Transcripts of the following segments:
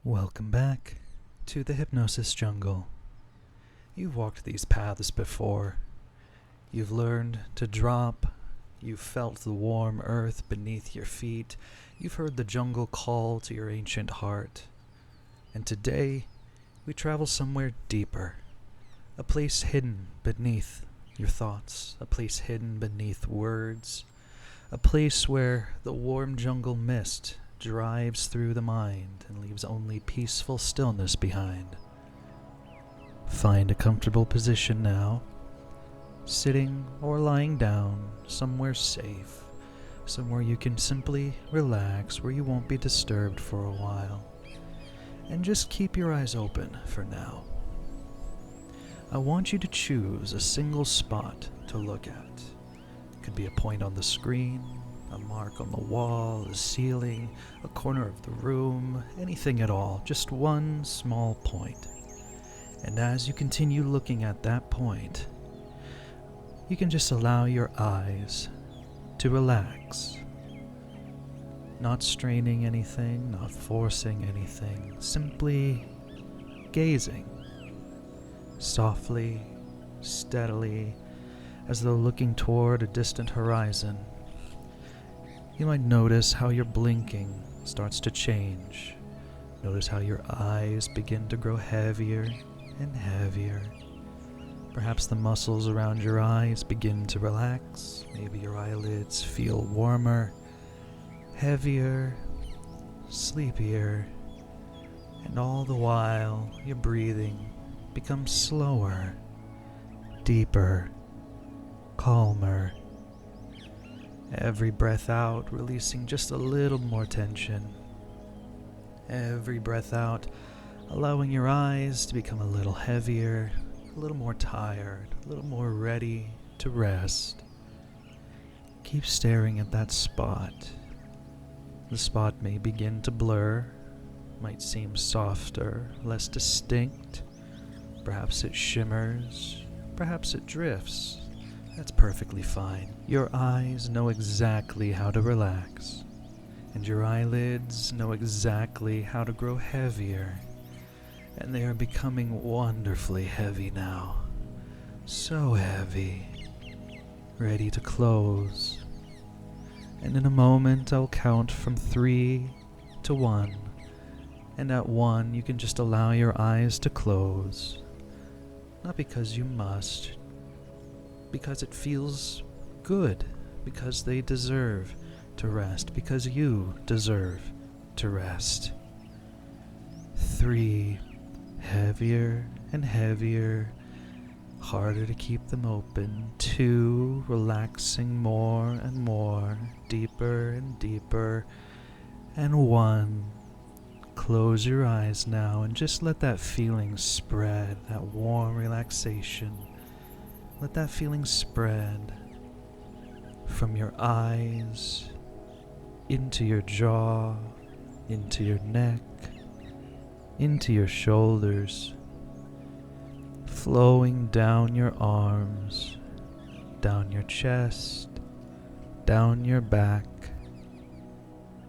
Welcome back to the Hypnosis Jungle. You've walked these paths before. You've learned to drop. You've felt the warm earth beneath your feet. You've heard the jungle call to your ancient heart. And today, we travel somewhere deeper. A place hidden beneath your thoughts. A place hidden beneath words. A place where the warm jungle mist drives through the mind and leaves only peaceful stillness behind. Find a comfortable position now, sitting or lying down somewhere safe, somewhere you can simply relax, where you won't be disturbed for a while. And just keep your eyes open for now. I want you to choose a single spot to look at. It could be a point on the screen, a mark on the wall, the ceiling, a corner of the room, anything at all, just one small point. And as you continue looking at that point, you can just allow your eyes to relax. Not straining anything, not forcing anything, simply gazing. Softly, steadily, as though looking toward a distant horizon. You might notice how your blinking starts to change. Notice how your eyes begin to grow heavier and heavier. Perhaps the muscles around your eyes begin to relax. Maybe your eyelids feel warmer, heavier, sleepier. And all the while, your breathing becomes slower, deeper, calmer. Every breath out, releasing just a little more tension. Every breath out, allowing your eyes to become a little heavier, a little more tired, a little more ready to rest. Keep staring at that spot. The spot may begin to blur, might seem softer, less distinct. Perhaps it shimmers, perhaps it drifts. That's perfectly fine. Your eyes know exactly how to relax, and your eyelids know exactly how to grow heavier, and they are becoming wonderfully heavy now. So heavy, ready to close. And in a moment, I'll count from 3 to 1, and at 1, you can just allow your eyes to close. Not because you must, because it feels good, because they deserve to rest, because you deserve to rest. 3, heavier and heavier, harder to keep them open. 2, relaxing more and more, deeper and deeper. And 1, close your eyes now and just let that feeling spread, that warm relaxation. Let that feeling spread from your eyes, into your jaw, into your neck, into your shoulders, flowing down your arms, down your chest, down your back,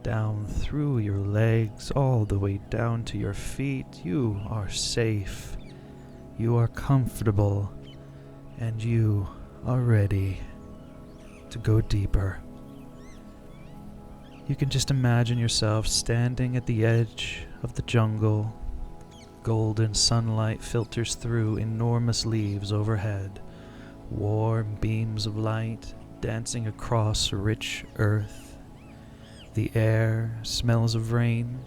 down through your legs, all the way down to your feet. You are safe, you are comfortable, and you are ready to go deeper. You can just imagine yourself standing at the edge of the jungle. Golden sunlight filters through enormous leaves overhead. Warm beams of light dancing across rich earth. The air smells of rain,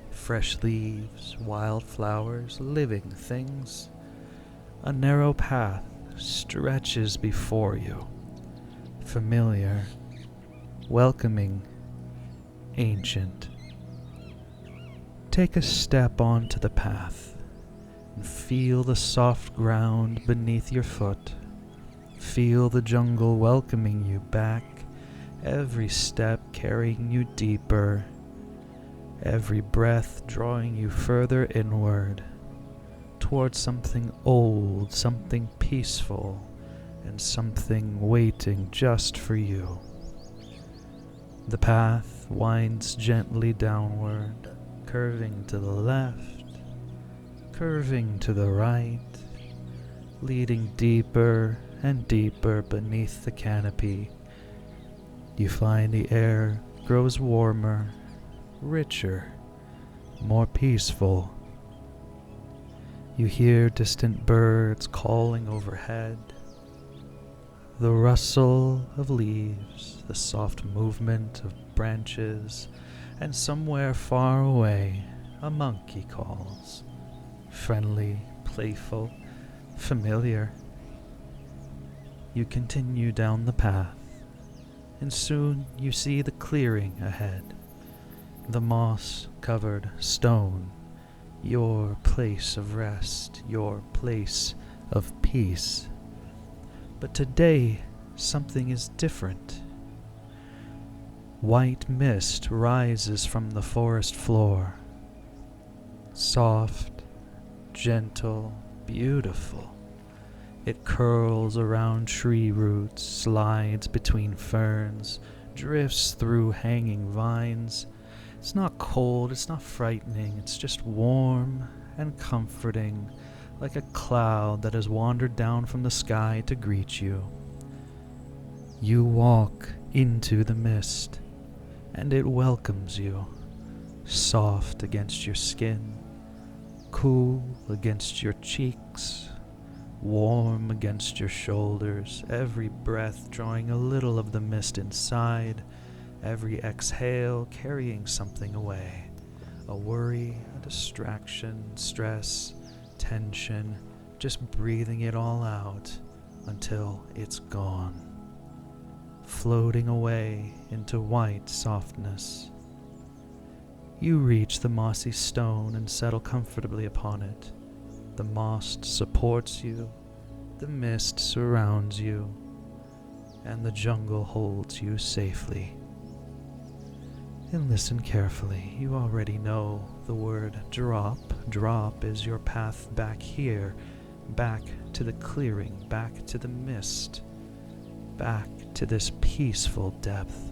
fresh leaves, wildflowers, living things. A narrow path stretches before you, familiar, welcoming, ancient. Take a step onto the path and feel the soft ground beneath your foot. Feel the jungle welcoming you back, every step carrying you deeper, every breath drawing you further inward, towards something old, something peaceful, and something waiting just for you. The path winds gently downward, curving to the left, curving to the right, leading deeper and deeper beneath the canopy. You find the air grows warmer, richer, more peaceful. You hear distant birds calling overhead, the rustle of leaves, the soft movement of branches, and somewhere far away a monkey calls, friendly, playful, familiar. You continue down the path, and soon you see the clearing ahead, the moss-covered stone, your place of rest, your place of peace. But today, something is different. White mist rises from the forest floor. Soft, gentle, beautiful. It curls around tree roots, slides between ferns, drifts through hanging vines. It's not cold, it's not frightening, it's just warm and comforting, like a cloud that has wandered down from the sky to greet you. You walk into the mist, and it welcomes you, soft against your skin, cool against your cheeks, warm against your shoulders, every breath drawing a little of the mist inside, every exhale carrying something away, a worry, a distraction, stress, tension, just breathing it all out until it's gone, floating away into white softness. You reach the mossy stone and settle comfortably upon it. The moss supports you, the mist surrounds you, and the jungle holds you safely. And listen carefully. You already know the word drop. Drop is your path back here, back to the clearing, back to the mist, back to this peaceful depth.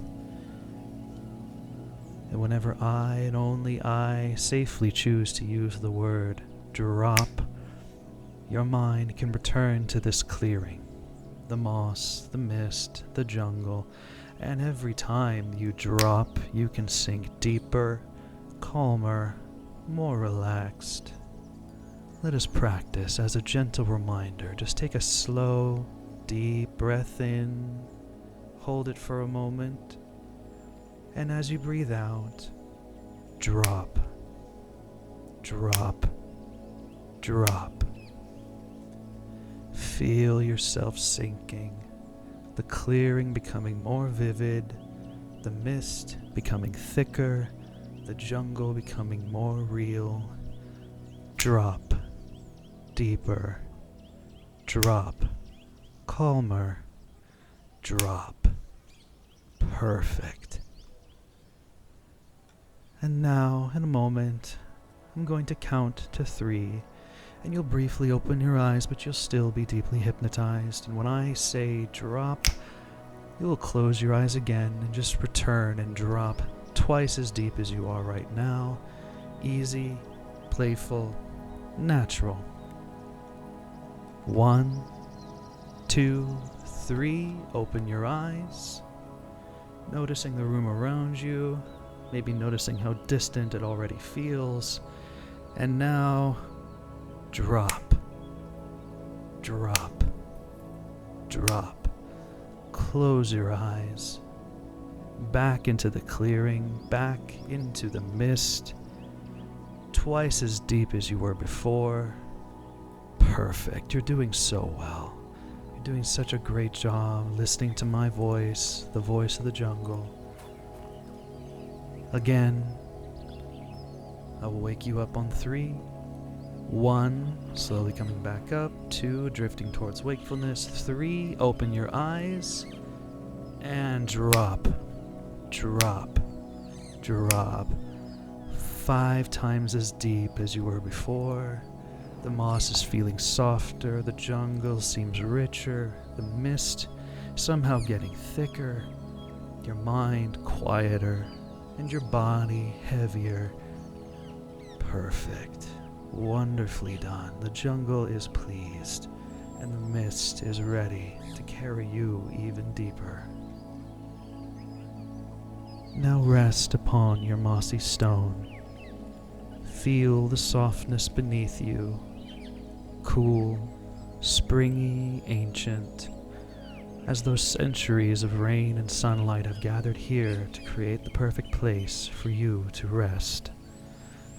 And whenever I and only I safely choose to use the word drop, your mind can return to this clearing, the moss, the mist, the jungle, and every time you drop, you can sink deeper, calmer, more relaxed. Let us practice as a gentle reminder. Just take a slow, deep breath in, hold it for a moment, and as you breathe out, drop, drop, drop. Feel yourself sinking, the clearing becoming more vivid, the mist becoming thicker, the jungle becoming more real. Drop, deeper, drop, calmer, drop. Perfect. And now, in a moment, I'm going to count to 3, and you'll briefly open your eyes, but you'll still be deeply hypnotized. And when I say drop, you'll close your eyes again and just return and drop twice as deep as you are right now. Easy, playful, natural. 1, 2, 3. Open your eyes, noticing the room around you, maybe noticing how distant it already feels. And now, drop, drop, drop. Close your eyes. Back into the clearing, back into the mist. Twice as deep as you were before. Perfect. You're doing so well. You're doing such a great job listening to my voice, the voice of the jungle. Again, I will wake you up on 3. 1, slowly coming back up. 2, drifting towards wakefulness. 3, open your eyes. And drop, drop, drop. 5 times as deep as you were before. The moss is feeling softer. The jungle seems richer. The mist somehow getting thicker. Your mind quieter. And your body heavier. Perfect. Wonderfully done. The jungle is pleased, and the mist is ready to carry you even deeper. Now rest upon your mossy stone. Feel the softness beneath you, cool, springy, ancient, as though centuries of rain and sunlight have gathered here to create the perfect place for you to rest.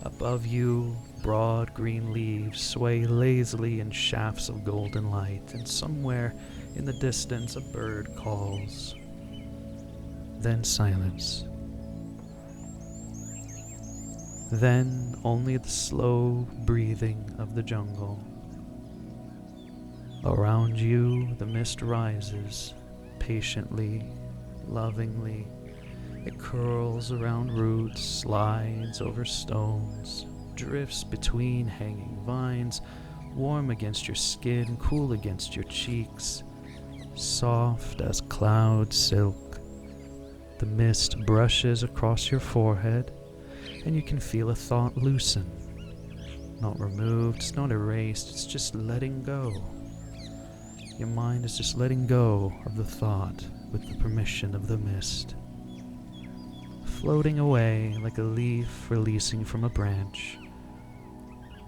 Above you, broad green leaves sway lazily in shafts of golden light, and somewhere in the distance a bird calls. Then silence. Then only the slow breathing of the jungle. Around you, the mist rises, patiently, lovingly. It curls around roots, slides over stones, drifts between hanging vines, warm against your skin, cool against your cheeks, soft as cloud silk. The mist brushes across your forehead, and you can feel a thought loosen. Not removed, it's not erased, it's just letting go. Your mind is just letting go of the thought with the permission of the mist. Floating away like a leaf releasing from a branch.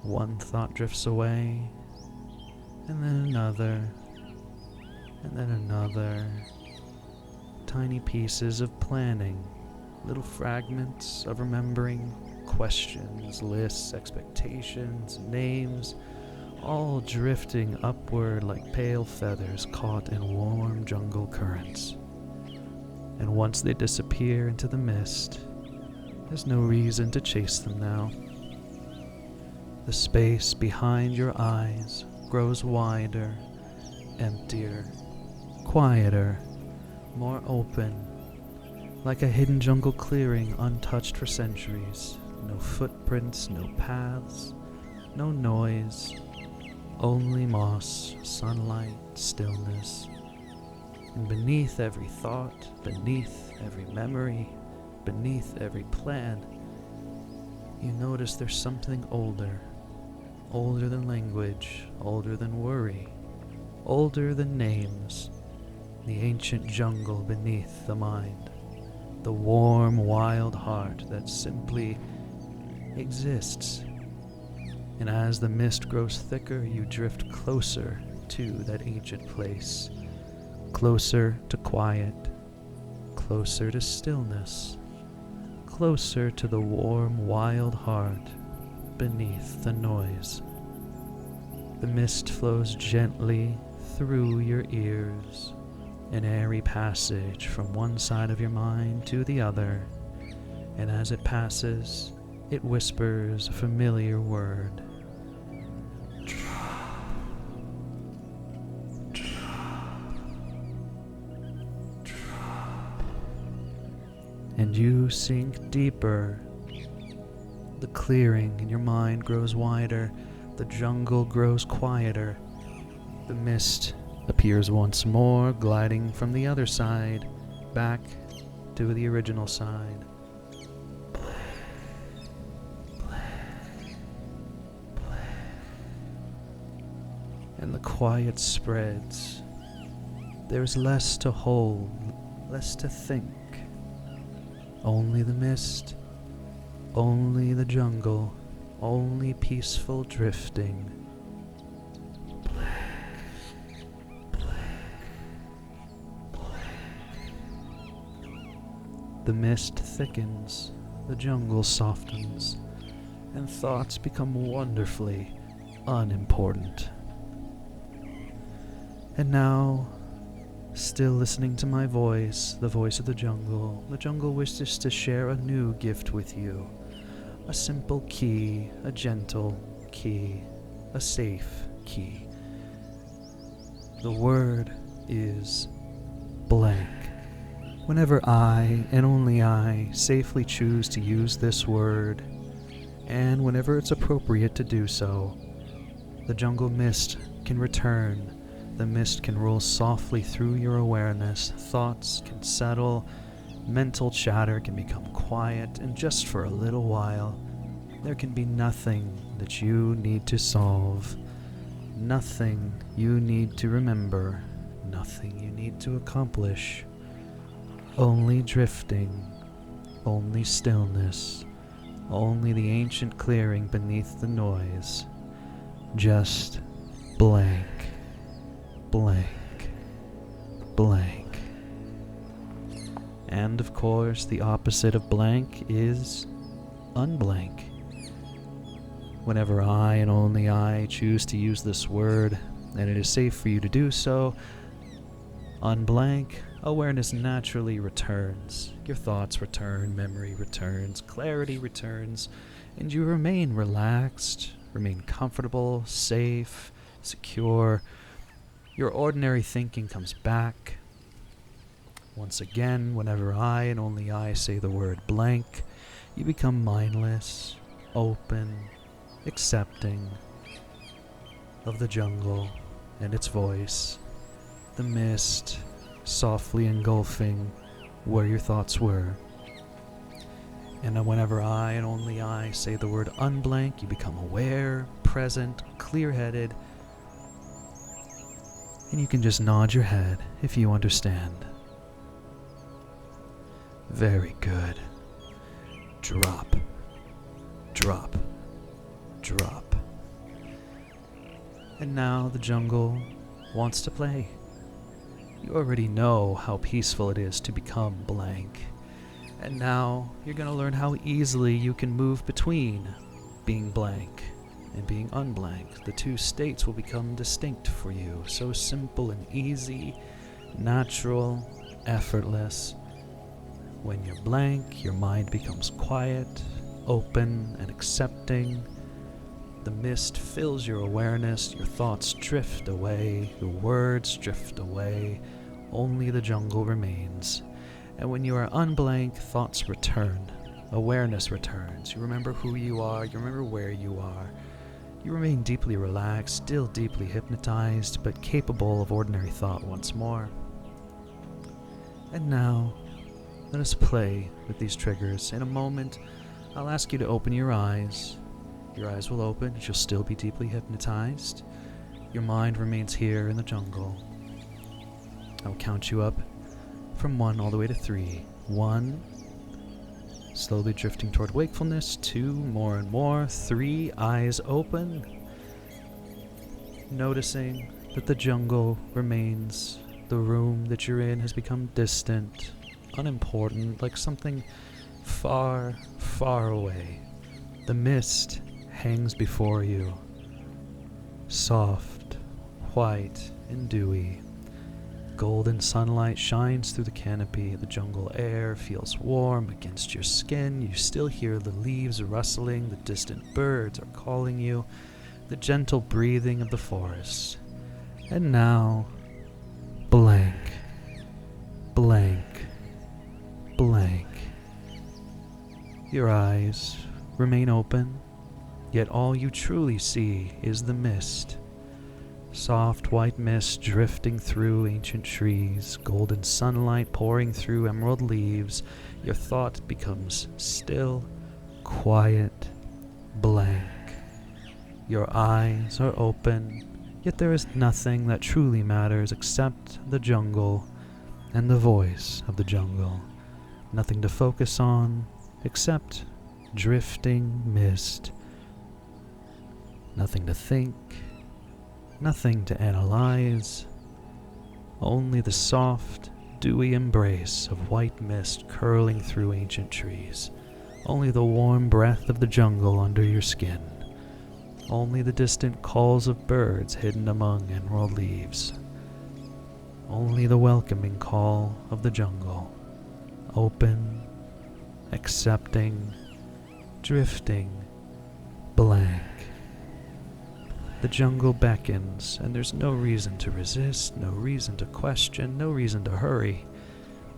One thought drifts away, and then another, and then another. Tiny pieces of planning, little fragments of remembering, questions, lists, expectations, names, all drifting upward like pale feathers caught in warm jungle currents. And once they disappear into the mist, there's no reason to chase them now. The space behind your eyes grows wider, emptier, quieter, more open, like a hidden jungle clearing untouched for centuries. No footprints, no paths, no noise, only moss, sunlight, stillness. And beneath every thought, beneath every memory, beneath every plan, you notice there's something older. Older than language, older than worry, older than names. The ancient jungle beneath the mind. The warm, wild heart that simply exists. And as the mist grows thicker, you drift closer to that ancient place. Closer to quiet, closer to stillness, closer to the warm, wild heart beneath the noise. The mist flows gently through your ears, an airy passage from one side of your mind to the other, and as it passes, it whispers a familiar word. And you sink deeper. The clearing in your mind grows wider. The jungle grows quieter. The mist appears once more, gliding from the other side, back to the original side. And the quiet spreads. There's less to hold, less to think. Only the mist, only the jungle, only peaceful drifting. The mist thickens, the jungle softens, and thoughts become wonderfully unimportant. And now, still listening to my voice, the voice of the jungle wishes to share a new gift with you. A simple key, a gentle key, a safe key. The word is blank. Whenever I, and only I, safely choose to use this word, and whenever it's appropriate to do so, the jungle mist can return. The mist can roll softly through your awareness, thoughts can settle, mental chatter can become quiet, and just for a little while, There can be nothing that you need to solve, nothing you need to remember, nothing you need to accomplish. Only drifting, only stillness, only the ancient clearing beneath the noise. Just blank, blank, blank. And of course, the opposite of blank is unblank. Whenever I and only I choose to use this word, and it is safe for you to do so, unblank, awareness naturally returns. Your thoughts return, memory returns, clarity returns, and you remain relaxed, remain comfortable, safe, secure. Your ordinary thinking comes back. Once again, whenever I and only I say the word blank, you become mindless, open, accepting of the jungle and its voice, the mist softly engulfing where your thoughts were. And whenever I and only I say the word unblank, you become aware, present, clear-headed, and you can just nod your head if you understand. Very good. Drop, drop, drop. And now the jungle wants to play. You already know how peaceful it is to become blank. And now you're going to learn how easily you can move between being blank and being unblank. The two states will become distinct for you. So simple and easy, natural, effortless. When you're blank, your mind becomes quiet, open, and accepting. The mist fills your awareness, your thoughts drift away, your words drift away, only the jungle remains. And when you are unblank, thoughts return, awareness returns. You remember who you are, you remember where you are. You remain deeply relaxed, still deeply hypnotized, but capable of ordinary thought once more. And now, let us play with these triggers. In a moment, I'll ask you to open your eyes. Your eyes will open, but you'll still be deeply hypnotized. Your mind remains here in the jungle. I'll count you up from 1 all the way to 3. 1, slowly drifting toward wakefulness. 2, more and more. 3, eyes open. Noticing that the jungle remains. The room that you're in has become distant, unimportant, like something far, far away. The mist hangs before you, soft, white, and dewy. Golden sunlight shines through the canopy. The jungle air feels warm against your skin. You still hear the leaves rustling. The distant birds are calling you. The gentle breathing of the forest. And now, blank, blank, blank. Your eyes remain open, yet all you truly see is the mist. Soft white mist drifting through ancient trees, golden sunlight pouring through emerald leaves. Your thought becomes still, quiet, blank. Your eyes are open, yet there is nothing that truly matters except the jungle and the voice of the jungle. Nothing to focus on except drifting mist. Nothing to think, nothing to analyze, only the soft, dewy embrace of white mist curling through ancient trees, only the warm breath of the jungle under your skin, only the distant calls of birds hidden among emerald leaves, only the welcoming call of the jungle, open, accepting, drifting, blank. The jungle beckons, and there's no reason to resist, no reason to question, no reason to hurry.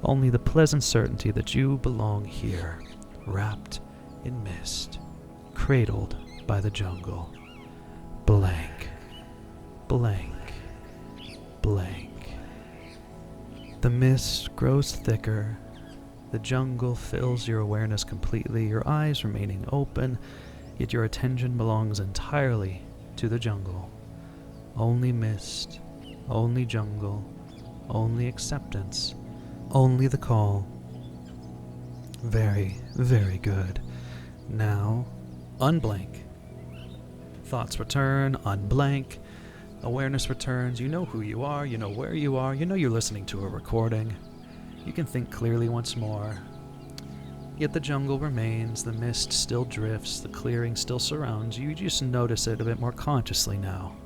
Only the pleasant certainty that you belong here, wrapped in mist, cradled by the jungle. Blank, blank, blank. The mist grows thicker. The jungle fills your awareness completely, your eyes remaining open, yet your attention belongs entirely to the jungle. Only mist, only jungle, only acceptance, only the call. Very, very good. Now, unblank. Thoughts return, unblank. Awareness returns. You know who you are, you know where you are, you know you're listening to a recording. You can think clearly once more. Yet the jungle remains, the mist still drifts, the clearing still surrounds you. You just notice it a bit more consciously now.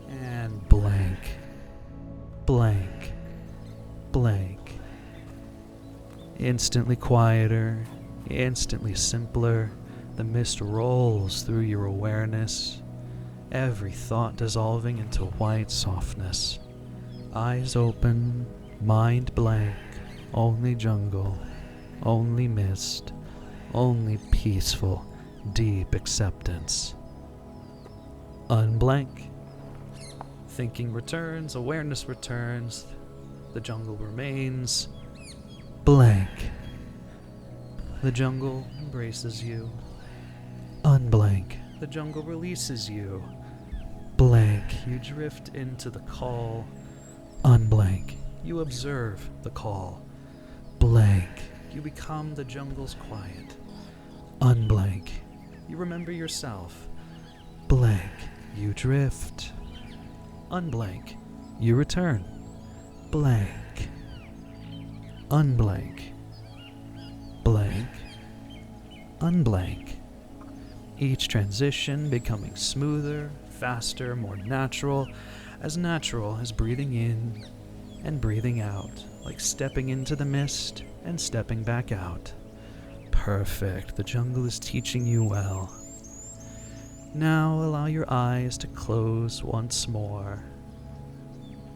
And blank. Blank. Blank. Instantly quieter, instantly simpler. The mist rolls through your awareness, every thought dissolving into white softness. Eyes open, mind blank, only jungle, only mist, only peaceful, deep acceptance. Unblank. Thinking returns, awareness returns, the jungle remains. Blank. The jungle embraces you. Unblank. The jungle releases you. Blank. You drift into the call. Unblank. You observe the call. Blank. You become the jungle's quiet. Unblank. You remember yourself. Blank. You drift. Unblank. You return. Blank. Unblank. Blank. Unblank. Each transition becoming smoother, faster, more natural as breathing in and breathing out, like stepping into the mist and stepping back out. Perfect. The jungle is teaching you well. Now allow your eyes to close once more.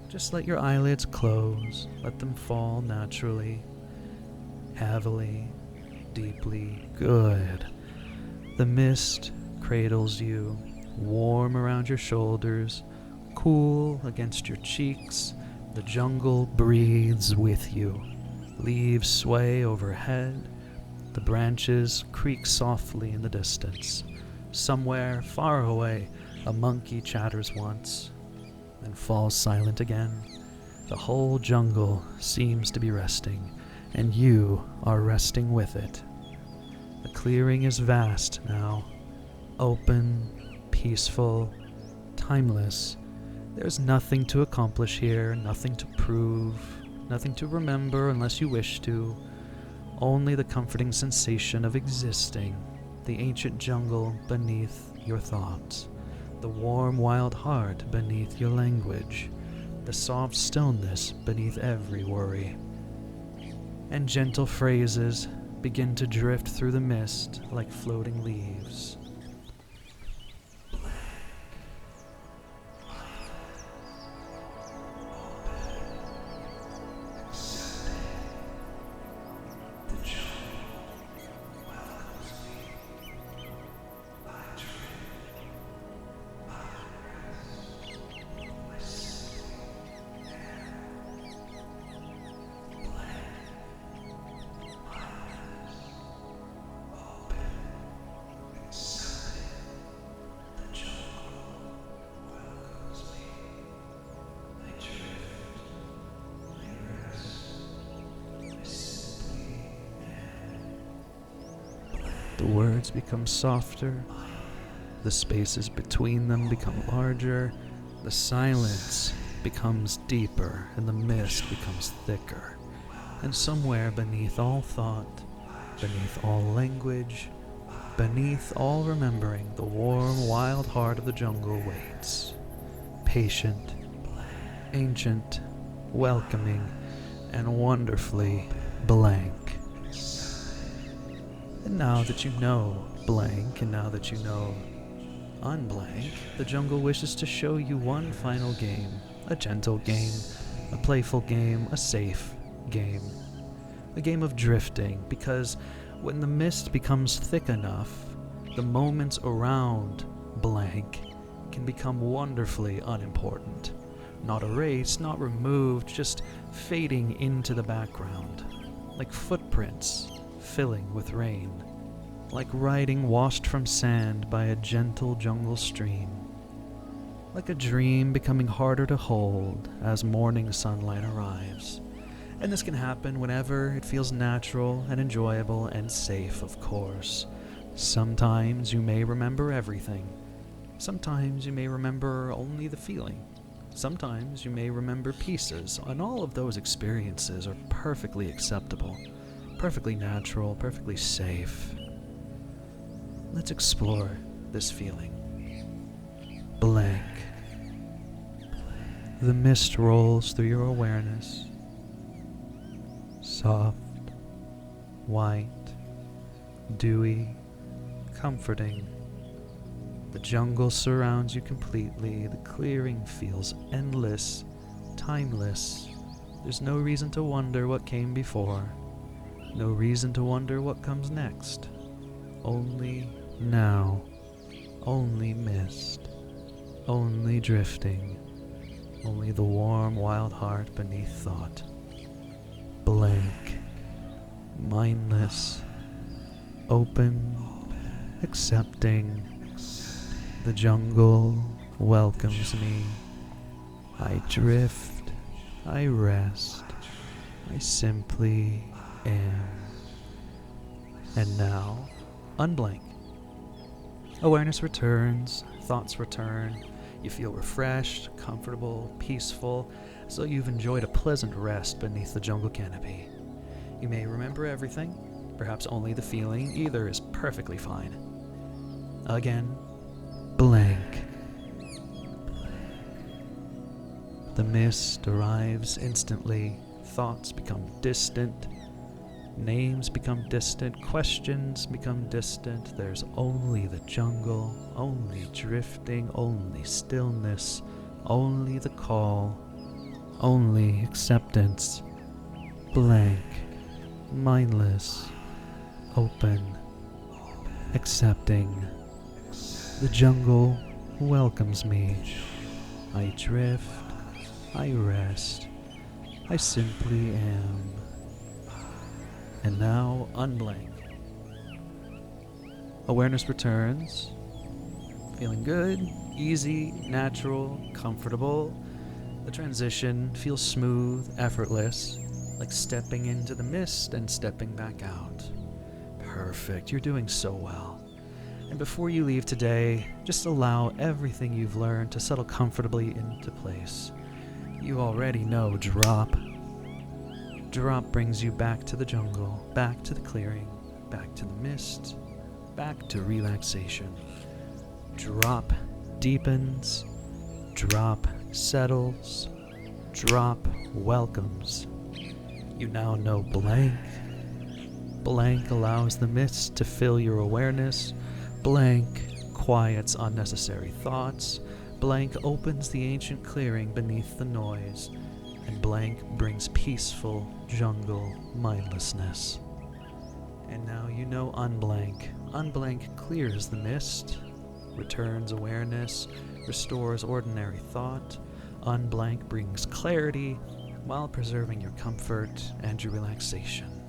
Just let your eyelids close. Let them fall naturally, heavily, deeply. Good. The mist cradles you, warm around your shoulders, cool against your cheeks. The jungle breathes with you. Leaves sway overhead. The branches creak softly in the distance. Somewhere far away, a monkey chatters once, then falls silent again. The whole jungle seems to be resting, and you are resting with it. The clearing is vast now, open, peaceful, timeless. There's nothing to accomplish here, nothing to prove, nothing to remember unless you wish to. Only the comforting sensation of existing, the ancient jungle beneath your thoughts, the warm wild heart beneath your language, the soft stillness beneath every worry. And gentle phrases begin to drift through the mist like floating leaves. The words become softer, the spaces between them become larger, the silence becomes deeper, and the mist becomes thicker. And somewhere beneath all thought, beneath all language, beneath all remembering, the warm, wild heart of the jungle waits. Patient, ancient, welcoming, and wonderfully blank. And now that you know blank, and now that you know unblank, the jungle wishes to show you one final game. A gentle game, a playful game, a safe game. A game of drifting, because when the mist becomes thick enough, the moments around blank can become wonderfully unimportant. Not erased, not removed, just fading into the background, like footprints filling with rain. like riding washed from sand by a gentle jungle stream, like a dream becoming harder to hold as morning sunlight arrives. And this can happen whenever it feels natural and enjoyable and safe, of course. Sometimes you may remember everything. Sometimes you may remember only the feeling. Sometimes you may remember pieces, and all of those experiences are perfectly acceptable, perfectly natural, perfectly safe. Let's explore this feeling. Blank. The mist rolls through your awareness. Soft, white, dewy, comforting. The jungle surrounds you completely. The clearing feels endless, timeless. There's no reason to wonder what came before. No reason to wonder what comes next. Only now. Only mist. Only drifting. Only the warm, wild heart beneath thought. Blank. Mindless. Open. Accepting. The jungle welcomes me. I drift. I rest. I simply am. And now, unblank. Awareness returns, thoughts return. You feel refreshed, comfortable, peaceful, as though you've enjoyed a pleasant rest beneath the jungle canopy. You may remember everything, perhaps only the feeling. Either is perfectly fine. Again, blank. The mist arrives instantly. Thoughts become distant. Names become distant. Questions become distant. There's only the jungle, only drifting, only stillness, only the call, only acceptance. Blank. Mindless. Open. Accepting. The jungle welcomes me. I drift. I rest. I simply am. And now, unblank. Awareness returns. Feeling good, easy, natural, comfortable. The transition feels smooth, effortless, like stepping into the mist and stepping back out. Perfect. You're doing so well. And before you leave today, just allow everything you've learned to settle comfortably into place. You already know drop. Drop brings you back to the jungle, back to the clearing, back to the mist, back to relaxation. Drop deepens. Drop settles. Drop welcomes. You now know blank. Blank allows the mist to fill your awareness. Blank quiets unnecessary thoughts. Blank opens the ancient clearing beneath the noise. And blank brings peaceful jungle mindlessness. And now you know unblank. Unblank clears the mist, returns awareness, restores ordinary thought. Unblank brings clarity while preserving your comfort and your relaxation.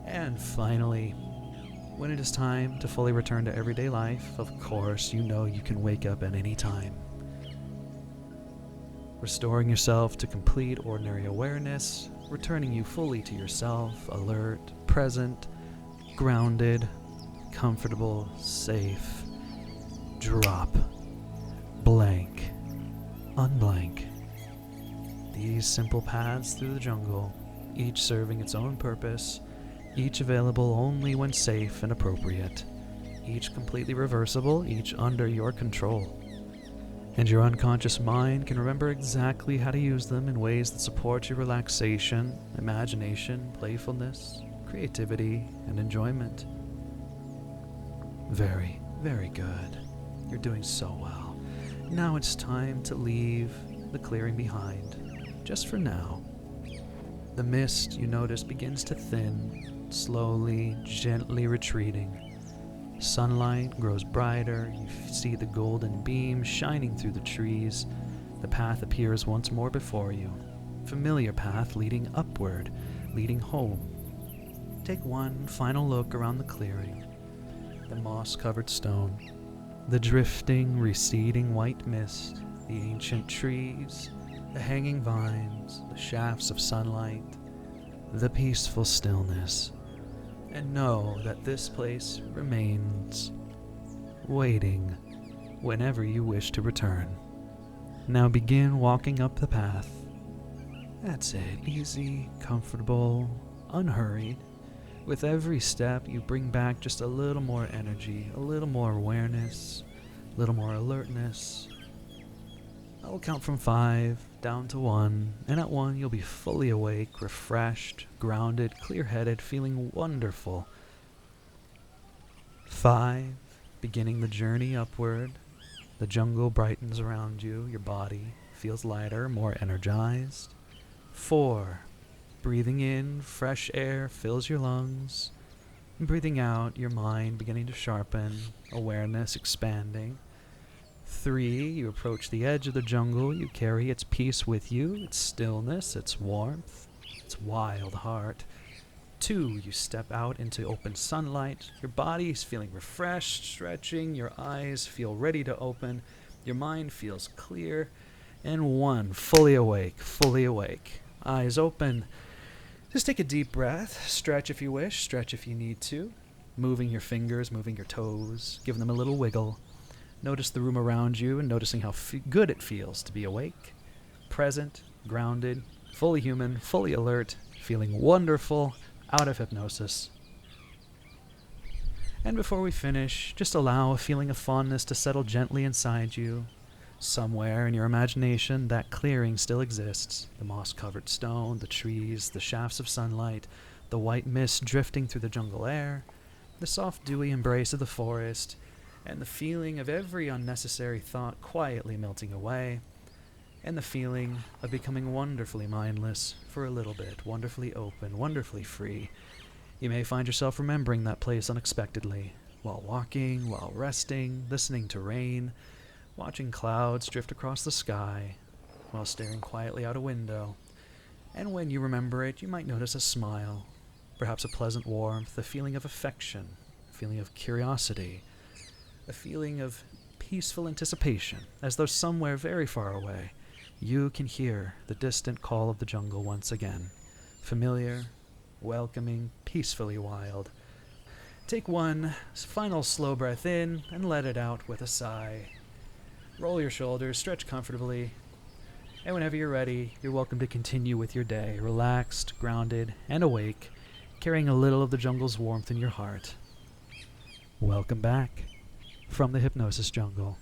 And finally, when it is time to fully return to everyday life, of course, you know you can wake up at any time. Restoring yourself to complete ordinary awareness, returning you fully to yourself, alert, present, grounded, comfortable, safe. Drop. Blank. Unblank. These simple paths through the jungle, each serving its own purpose, each available only when safe and appropriate, each completely reversible, each under your control. And your unconscious mind can remember exactly how to use them in ways that support your relaxation, imagination, playfulness, creativity, and enjoyment. Very, very good. You're doing so well. Now it's time to leave the clearing behind, just for now. The mist, you notice, begins to thin, slowly, gently retreating. Sunlight grows brighter. You see the golden beam shining through the trees. The path appears once more before you. Familiar path leading upward, leading home. Take one final look around the clearing. the moss-covered stone, the drifting, receding white mist, the ancient trees, the hanging vines, the shafts of sunlight, the peaceful stillness, and know that this place remains waiting whenever you wish to return. Now begin walking up the path. That's it, easy, comfortable, unhurried. With every step, you bring back just a little more energy, a little more awareness, a little more alertness. I will count from 5 down to 1, and at 1 you'll be fully awake, refreshed, grounded, clear-headed, feeling wonderful. 5, beginning the journey upward. The jungle brightens around you, your body feels lighter, more energized. 4, breathing in, fresh air fills your lungs. Breathing out, your mind beginning to sharpen, awareness expanding. 3, you approach the edge of the jungle, you carry its peace with you, its stillness, its warmth, its wild heart. 2, you step out into open sunlight, your body is feeling refreshed, stretching, your eyes feel ready to open, your mind feels clear. And 1, fully awake, eyes open. Just take a deep breath, stretch if you wish, stretch if you need to, moving your fingers, moving your toes, giving them a little wiggle. Notice the room around you and noticing how good it feels to be awake, present, grounded, fully human, fully alert, feeling wonderful, out of hypnosis. And before we finish, just allow a feeling of fondness to settle gently inside you. Somewhere in your imagination, that clearing still exists. The moss-covered stone, the trees, the shafts of sunlight, the white mist drifting through the jungle air, the soft dewy embrace of the forest, and the feeling of every unnecessary thought quietly melting away, and the feeling of becoming wonderfully mindless for a little bit, wonderfully open, wonderfully free. You may find yourself remembering that place unexpectedly, while walking, while resting, listening to rain, watching clouds drift across the sky, while staring quietly out a window. And when you remember it, you might notice a smile, perhaps a pleasant warmth, a feeling of affection, a feeling of curiosity, a feeling of peaceful anticipation, as though somewhere very far away, you can hear the distant call of the jungle once again, familiar, welcoming, peacefully wild. Take 1 final slow breath in and let it out with a sigh. Roll your shoulders, stretch comfortably, and whenever you're ready, you're welcome to continue with your day, relaxed, grounded, and awake, carrying a little of the jungle's warmth in your heart. Welcome back from the Hypnosis Jungle.